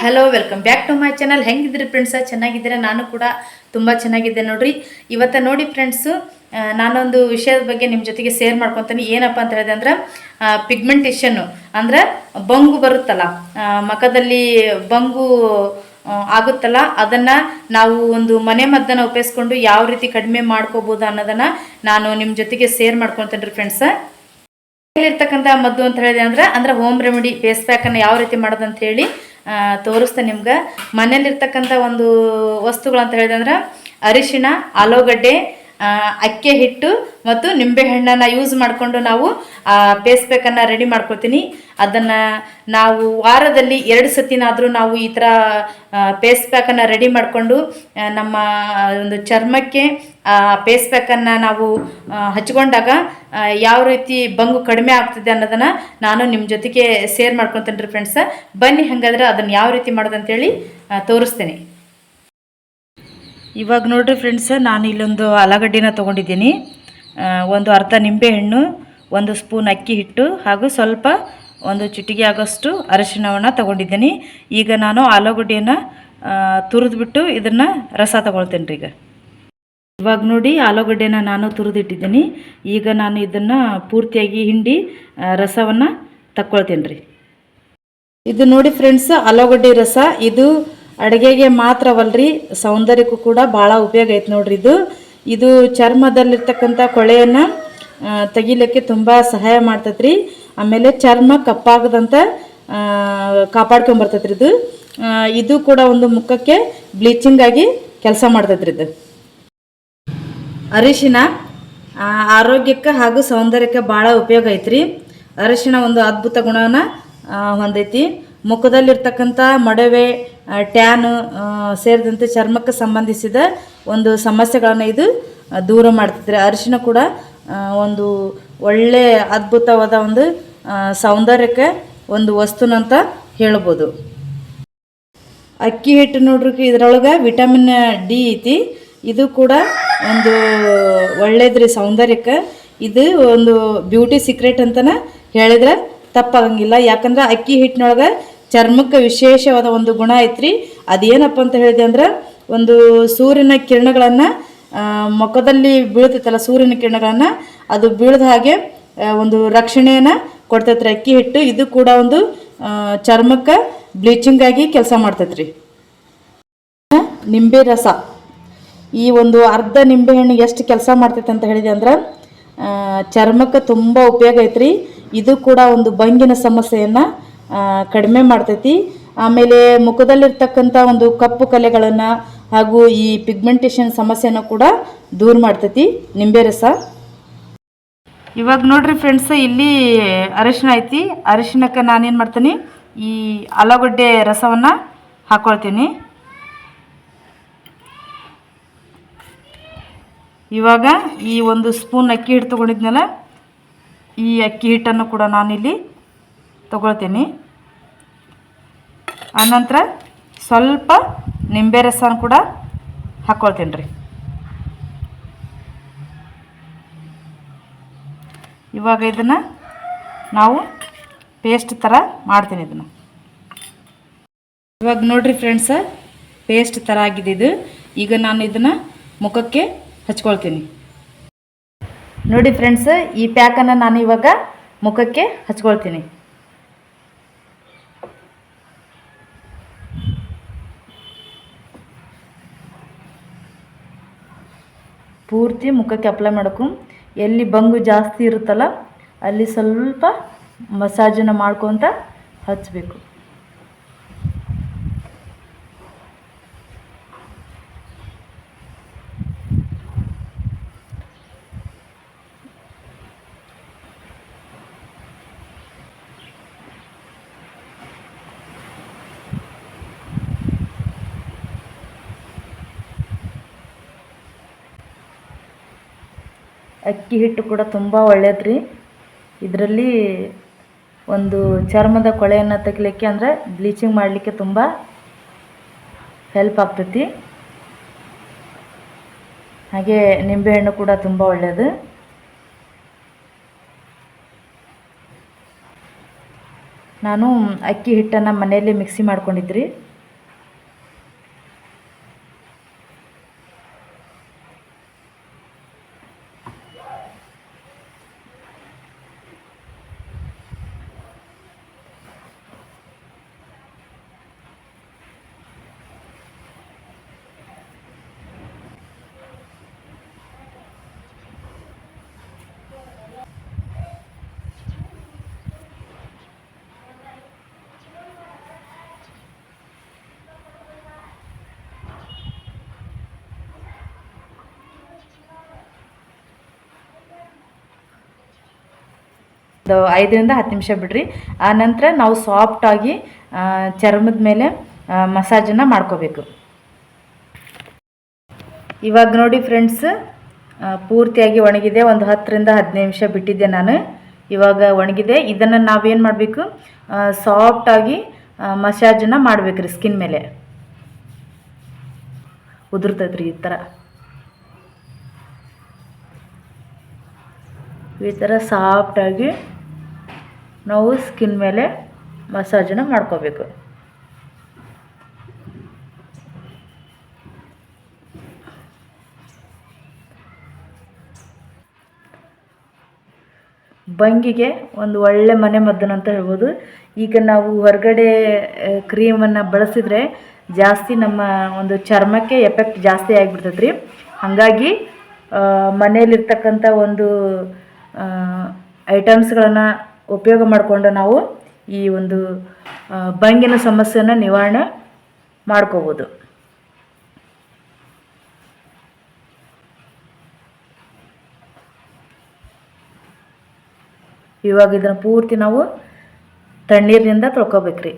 Hello welcome back to my channel. ಹೆಂಗಿದ್ರಿ friends? ಚೆನ್ನಾಗಿದ್ದೀರಾ? ನಾನು ಕೂಡ ತುಂಬ ಚೆನ್ನಾಗಿದ್ದೆ ನೋಡ್ರಿ. ಇವತ್ತು ನೋಡಿ ಫ್ರೆಂಡ್ಸು, ನಾನೊಂದು ವಿಷಯದ ಬಗ್ಗೆ ನಿಮ್ಮ ಜೊತೆಗೆ ಶೇರ್ ಮಾಡ್ಕೊತೀನಿ. ಏನಪ್ಪ ಅಂತ ಹೇಳಿದೆ ಅಂದ್ರೆ, ಪಿಗ್ಮೆಂಟೇಷನ್ನು ಅಂದ್ರೆ ಬಂಗು ಬರುತ್ತಲ್ಲ, ಮುಖದಲ್ಲಿ ಬಂಗು ಆಗುತ್ತಲ್ಲ, ಅದನ್ನು ನಾವು ಒಂದು ಮನೆ ಮದ್ದನ್ನು ಉಪಯೋಗಿಸ್ಕೊಂಡು ಯಾವ ರೀತಿ ಕಡಿಮೆ ಮಾಡ್ಕೋಬೋದು ಅನ್ನೋದನ್ನು ನಾನು ನಿಮ್ಮ ಜೊತೆಗೆ ಶೇರ್ ಮಾಡ್ಕೊತೀನಿ ರೀ ಫ್ರೆಂಡ್ಸ. ಇರ್ತಕ್ಕಂಥ ಮದ್ದು ಅಂತ ಹೇಳಿದೆ ಅಂದ್ರೆ ಹೋಮ್ ರೆಮಿಡಿ ಫೇಸ್ ಪ್ಯಾಕನ್ನು ಯಾವ ರೀತಿ ಮಾಡೋದಂತ ಹೇಳಿ ತೋರಿಸ್ತೆ ನಿಮ್ಗೆ. ಮನೇಲಿರ್ತಕ್ಕಂಥ ಒಂದು ವಸ್ತುಗಳು ಅಂತ ಹೇಳಿದೆ ಅಂದ್ರೆ ಅರಿಶಿಣ, ಆಲೂಗಡ್ಡೆ, ಅಕ್ಕಿ ಹಿಟ್ಟು ಮತ್ತು ನಿಂಬೆಹಣ್ಣನ್ನು ಯೂಸ್ ಮಾಡಿಕೊಂಡು ನಾವು ಫೇಸ್ ಪ್ಯಾಕನ್ನು ರೆಡಿ ಮಾಡ್ಕೊಳ್ತೀನಿ. ಅದನ್ನು ನಾವು ವಾರದಲ್ಲಿ 2 ಸತಿನಾದರೂ ನಾವು ಈ ಥರ ಫೇಸ್ ಪ್ಯಾಕನ್ನು ರೆಡಿ ಮಾಡಿಕೊಂಡು ನಮ್ಮ ಒಂದು ಚರ್ಮಕ್ಕೆ ಫೇಸ್ ಪ್ಯಾಕನ್ನು ನಾವು ಹಚ್ಕೊಂಡಾಗ ಯಾವ ರೀತಿ ಬಂಗು ಕಡಿಮೆ ಆಗ್ತದೆ ಅನ್ನೋದನ್ನು ನಾನು ನಿಮ್ಮ ಜೊತೆಗೆ ಶೇರ್ ಮಾಡ್ಕೊತೀನಿ ರೀ ಫ್ರೆಂಡ್ಸ. ಬನ್ನಿ ಹಾಗಾದ್ರೆ ಅದನ್ನು ಯಾವ ರೀತಿ ಮಾಡೋದಂತೇಳಿ ತೋರಿಸ್ತೀನಿ. ಇವಾಗ ನೋಡಿರಿ ಫ್ರೆಂಡ್ಸ್, ನಾನು ಇಲ್ಲೊಂದು ಆಲೂಗಡ್ಡಿನ ತೊಗೊಂಡಿದ್ದೀನಿ, ಒಂದು ಅರ್ಧ ನಿಂಬೆಹಣ್ಣು, 1 ಸ್ಪೂನ್ ಅಕ್ಕಿ ಹಿಟ್ಟು ಹಾಗೂ ಸ್ವಲ್ಪ ಒಂದು ಚಿಟಿಕೆ ಆಗೋಷ್ಟು ಅರಿಶಿಣವನ್ನು ತೊಗೊಂಡಿದ್ದೀನಿ. ಈಗ ನಾನು ಆಲೂಗಡ್ಡೆಯನ್ನು ತುರಿದ್ಬಿಟ್ಟು ಇದನ್ನು ರಸ ತೊಗೊಳ್ತೇನೆ ರೀ. ಇವಾಗ ನೋಡಿ ಆಲೂಗಡ್ಡೆನ ನಾನು ತುರಿದಿಟ್ಟಿದ್ದೀನಿ. ಈಗ ನಾನು ಇದನ್ನು ಪೂರ್ತಿಯಾಗಿ ಹಿಂಡಿ ರಸವನ್ನು ತಕ್ಕೊಳ್ತೇನೆ ರೀ. ಇದು ನೋಡಿ ಫ್ರೆಂಡ್ಸ್, ಆಲೂಗಡ್ಡೆ ರಸ ಇದು ಅಡುಗೆಗೆ ಮಾತ್ರವಲ್ರಿ, ಸೌಂದರ್ಯಕ್ಕೂ ಕೂಡ ಭಾಳ ಉಪಯೋಗ ಐತೆ ನೋಡ್ರಿ. ಇದು ಚರ್ಮದಲ್ಲಿರ್ತಕ್ಕಂಥ ಕೊಳೆಯನ್ನು ತೆಗಿಲಿಕ್ಕೆ ತುಂಬ ಸಹಾಯ ಮಾಡ್ತೈತ್ರಿ. ಆಮೇಲೆ ಚರ್ಮ ಕಪ್ಪಾಗದಂತ ಕಾಪಾಡ್ಕೊಂಬರ್ತೈತ್ರಿ. ಇದು ಕೂಡ ಒಂದು ಮುಖಕ್ಕೆ ಬ್ಲೀಚಿಂಗ್ ಆಗಿ ಕೆಲಸ ಮಾಡ್ತೈತ್ರಿ. ಇದು ಅರಿಶಿಣ ಆರೋಗ್ಯಕ್ಕೆ ಹಾಗೂ ಸೌಂದರ್ಯಕ್ಕೆ ಭಾಳ ಉಪಯೋಗ ಐತ್ರಿ. ಅರಿಶಿಣ ಒಂದು ಅದ್ಭುತ ಗುಣನ ಹೊಂದೈತಿ. ಮುಖದಲ್ಲಿರ್ತಕ್ಕಂಥ ಮೊಡವೆ, ಟ್ಯಾನು ಸೇರಿದಂತೆ ಚರ್ಮಕ್ಕೆ ಸಂಬಂಧಿಸಿದ ಒಂದು ಸಮಸ್ಯೆಗಳನ್ನು ಇದು ದೂರ ಮಾಡ್ತೈತ್ರಿ. ಅರಿಶಿಣ ಕೂಡ ಒಂದು ಒಳ್ಳೆ ಅದ್ಭುತವಾದ ಒಂದು ಸೌಂದರ್ಯಕ್ಕೆ ಒಂದು ವಸ್ತುನಂತ ಹೇಳ್ಬೋದು. ಅಕ್ಕಿ ಹಿಟ್ಟು ನೋಡ್ರಿ, ಇದರೊಳಗೆ ವಿಟಮಿನ್ ಡಿ ಐತಿ. ಇದು ಕೂಡ ಒಂದು ಒಳ್ಳೇದ್ರಿ ಸೌಂದರ್ಯಕ್ಕೆ. ಇದು ಒಂದು ಬ್ಯೂಟಿ ಸೀಕ್ರೆಟ್ ಅಂತಲೇ ಹೇಳಿದ್ರೆ ತಪ್ಪಾಗಂಗಿಲ್ಲ. ಯಾಕಂದ್ರೆ ಅಕ್ಕಿ ಹಿಟ್ಟಿನೊಳಗೆ ಚರ್ಮಕ್ಕೆ ವಿಶೇಷವಾದ ಒಂದು ಗುಣ ಐತ್ರಿ. ಅದೇನಪ್ಪ ಅಂತ ಹೇಳಿದೆ ಅಂದ್ರೆ, ಒಂದು ಸೂರ್ಯನ ಕಿರಣಗಳನ್ನು ಮುಖದಲ್ಲಿ ಬೀಳ್ತೈತಲ್ಲ, ಸೂರ್ಯನ ಕಿರಣಗಳನ್ನು ಅದು ಬೀಳದ ಹಾಗೆ ಒಂದು ರಕ್ಷಣೆಯನ್ನು ಕೊಡ್ತೈತ್ರಿ ಅಕ್ಕಿ ಹಿಟ್ಟು. ಇದು ಕೂಡ ಒಂದು ಚರ್ಮಕ್ಕೆ ಬ್ಲೀಚಿಂಗ್ ಆಗಿ ಕೆಲಸ ಮಾಡ್ತೈತ್ರಿ. ನಿಂಬೆ ರಸ, ಈ ಒಂದು ಅರ್ಧ ನಿಂಬೆಹಣ್ಣು ಎಷ್ಟು ಕೆಲಸ ಮಾಡ್ತೈತೆ ಅಂತ ಹೇಳಿದೆ ಅಂದ್ರೆ, ಚರ್ಮಕ್ಕೆ ತುಂಬ ಉಪಯೋಗ ಐತ್ರಿ. ಇದು ಕೂಡ ಒಂದು ಬಂಗಿನ ಸಮಸ್ಯೆಯನ್ನು ಕಡಿಮೆ ಮಾಡ್ತೈತಿ. ಆಮೇಲೆ ಮುಖದಲ್ಲಿರ್ತಕ್ಕಂಥ ಒಂದು ಕಪ್ಪು ಕಲೆಗಳನ್ನು ಹಾಗೂ ಈ ಪಿಗ್ಮೆಂಟೇಷನ್ ಸಮಸ್ಯೆಯನ್ನು ಕೂಡ ದೂರ ಮಾಡ್ತೈತಿ ನಿಂಬೆ ರಸ. ಇವಾಗ ನೋಡ್ರಿ ಫ್ರೆಂಡ್ಸ್, ಇಲ್ಲಿ ಅರಿಶಿಣ ಐತಿ. ಅರಿಶಿಣಕ್ಕೆ ನಾನೇನು ಮಾಡ್ತೀನಿ, ಈ ಆಲೂಗಡ್ಡೆ ರಸವನ್ನು ಹಾಕ್ಕೊಳ್ತೀನಿ. ಇವಾಗ ಈ 1 ಸ್ಪೂನ್ ಅಕ್ಕಿ ಹಿಟ್ಟು ತೊಗೊಂಡಿದ್ನಲ್ಲ, ಈ ಅಕ್ಕಿ ಹಿಟ್ಟನ್ನು ಕೂಡ ನಾನಿಲ್ಲಿ ತೊಗೊಳ್ತೀನಿ. ಆನಂತರ ಸ್ವಲ್ಪ ನಿಂಬೆ ರಸನ ಕೂಡ ಹಾಕ್ಕೊಳ್ತೀನಿ ರೀ. ಇವಾಗ ಇದನ್ನು ನಾವು ಪೇಸ್ಟ್ ಥರ ಮಾಡ್ತೀನಿ. ಇದನ್ನು ಇವಾಗ ನೋಡಿರಿ ಫ್ರೆಂಡ್ಸ, ಪೇಸ್ಟ್ ಥರ ಆಗಿದೆ ಇದು. ಈಗ ನಾನು ಇದನ್ನು ಮುಖಕ್ಕೆ ಹಚ್ಕೊಳ್ತೀನಿ. ನೋಡಿ ಫ್ರೆಂಡ್ಸ್, ಈ ಪ್ಯಾಕನ್ನು ನಾನು ಇವಾಗ ಮುಖಕ್ಕೆ ಹಚ್ಕೊಳ್ತೀನಿ. ಪೂರ್ತಿ ಮುಖಕ್ಕೆ ಅಪ್ಲೈ ಮಾಡೋಕು. ಎಲ್ಲಿ ಬಂಗು ಜಾಸ್ತಿ ಇರುತ್ತಲ್ಲ ಅಲ್ಲಿ ಸ್ವಲ್ಪ ಮಸಾಜನ್ನು ಮಾಡ್ಕೊತ ಹಚ್ಚಬೇಕು. ಅಕ್ಕಿ ಹಿಟ್ಟು ಕೂಡ ತುಂಬ ಒಳ್ಳೆಯದ್ರಿ. ಇದರಲ್ಲಿ ಒಂದು ಚರ್ಮದ ಕೊಳೆಯನ್ನು ತೆಗಿಲಿಕ್ಕೆ ಅಂದರೆ ಬ್ಲೀಚಿಂಗ್ ಮಾಡಲಿಕ್ಕೆ ತುಂಬ ಹೆಲ್ಪ್ ಆಗ್ತೈತಿ. ಹಾಗೆ ನಿಂಬೆಹಣ್ಣು ಕೂಡ ತುಂಬ ಒಳ್ಳೆಯದು. ನಾನು ಅಕ್ಕಿ ಹಿಟ್ಟನ್ನು ಮನೆಯಲ್ಲಿ ಮಿಕ್ಸಿ ಮಾಡ್ಕೊಂಡಿದ್ರಿ. 5ರಿಂದ 10 ನಿಮಿಷ ಬಿಡ್ರಿ. ಆ ನಂತರ ನಾವು ಸಾಫ್ಟಾಗಿ ಚರ್ಮದ ಮೇಲೆ ಮಸಾಜನ್ನು ಮಾಡ್ಕೋಬೇಕು. ಇವಾಗ ನೋಡಿ ಫ್ರೆಂಡ್ಸ್, ಪೂರ್ತಿಯಾಗಿ ಒಣಗಿದೆ. ಒಂದು 10ರಿಂದ 15 ನಿಮಿಷ ಬಿಟ್ಟಿದ್ದೆ ನಾನು. ಇವಾಗ ಒಣಗಿದೆ. ಇದನ್ನು ನಾವೇನು ಮಾಡಬೇಕು, ಸಾಫ್ಟಾಗಿ ಮಸಾಜನ್ನು ಮಾಡಬೇಕು ರೀ ಸ್ಕಿನ್ ಮೇಲೆ. ಉದುರ್ತೈತ್ರಿ ಈ ಥರ ಸಾಫ್ಟಾಗಿ ನಾವು ಸ್ಕಿನ್ ಮೇಲೆ ಮಸಾಜನ್ನು ಮಾಡ್ಕೋಬೇಕು. ಬಂಗಿಗೆ ಒಂದು ಒಳ್ಳೆ ಮನೆ ಮದ್ದನು ಅಂತ ಹೇಳ್ಬೋದು. ಈಗ ನಾವು ಹೊರಗಡೆ ಕ್ರೀಮನ್ನು ಬಳಸಿದರೆ ಜಾಸ್ತಿ ನಮ್ಮ ಒಂದು ಚರ್ಮಕ್ಕೆ ಎಫೆಕ್ಟ್ ಜಾಸ್ತಿ ಆಗಿಬಿಡ್ತೈತೆ ರೀ. ಹಾಗಾಗಿ ಮನೆಯಲ್ಲಿರ್ತಕ್ಕಂಥ ಒಂದು ಐಟಮ್ಸ್ಗಳನ್ನು ಉಪಯೋಗ ಮಾಡಿಕೊಂಡು ನಾವು ಈ ಒಂದು ಬಂಗಿನ ಸಮಸ್ಯೆಯನ್ನು ನಿವಾರಣೆ ಮಾಡ್ಕೋಬೋದು. ಇವಾಗ ಇದನ್ನು ಪೂರ್ತಿ ನಾವು ತಣ್ಣೀರಿನಿಂದ ತೊಳ್ಕೊಬೇಕ್ರಿ.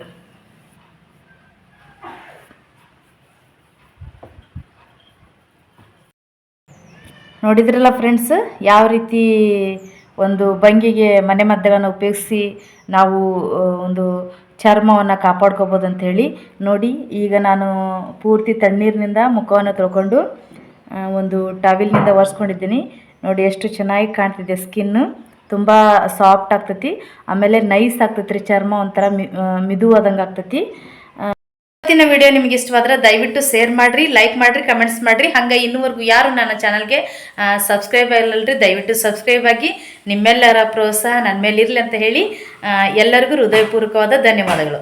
ನೋಡಿದ್ರಲ್ಲ ಫ್ರೆಂಡ್ಸ್, ಯಾವ ರೀತಿ ಒಂದು ಬಂಗಿಗೆ ಮನೆಮದ್ದುಗಳನ್ನು ಉಪಯೋಗಿಸಿ ನಾವು ಒಂದು ಚರ್ಮವನ್ನು ಕಾಪಾಡ್ಕೋಬೋದು ಅಂಥೇಳಿ. ನೋಡಿ, ಈಗ ನಾನು ಪೂರ್ತಿ ತಣ್ಣೀರಿನಿಂದ ಮುಖವನ್ನು ತೊಳ್ಕೊಂಡು ಒಂದು ಟವೆಲ್ನಿಂದ ಒರೆಸ್ಕೊಂಡಿದ್ದೀನಿ. ನೋಡಿ ಎಷ್ಟು ಚೆನ್ನಾಗಿ ಕಾಣ್ತಿದೆ. ಸ್ಕಿನ್ನು ತುಂಬ ಸಾಫ್ಟ್ ಆಗ್ತೈತಿ. ಆಮೇಲೆ ನೈಸ್ ಆಗ್ತೈತಿ ರೀ ಚರ್ಮ, ಒಂಥರ ಮಿದುವಾದಂಗೆ ಆಗ್ತೈತಿ. ಇವತ್ತಿನ ವಿಡಿಯೋ ನಿಮಗೆ ಇಷ್ಟವಾದ್ರೆ ದಯವಿಟ್ಟು ಶೇರ್ ಮಾಡಿರಿ, ಲೈಕ್ ಮಾಡಿರಿ, ಕಮೆಂಟ್ಸ್ ಮಾಡಿರಿ. ಹಾಗೆ ಇನ್ನೂವರೆಗೂ ಯಾರು ನನ್ನ ಚಾನಲ್ಗೆ ಸಬ್ಸ್ಕ್ರೈಬ್ ಆಗಿಲ್ಲಲ್ರಿ, ದಯವಿಟ್ಟು ಸಬ್ಸ್ಕ್ರೈಬ್ ಆಗಿ. ನಿಮ್ಮೆಲ್ಲರ ಪ್ರೋತ್ಸಾಹ ನನ್ನ ಮೇಲೆ ಇರಲಿ ಅಂತ ಹೇಳಿ ಎಲ್ಲರಿಗೂ ಹೃದಯಪೂರ್ವಕವಾದ ಧನ್ಯವಾದಗಳು.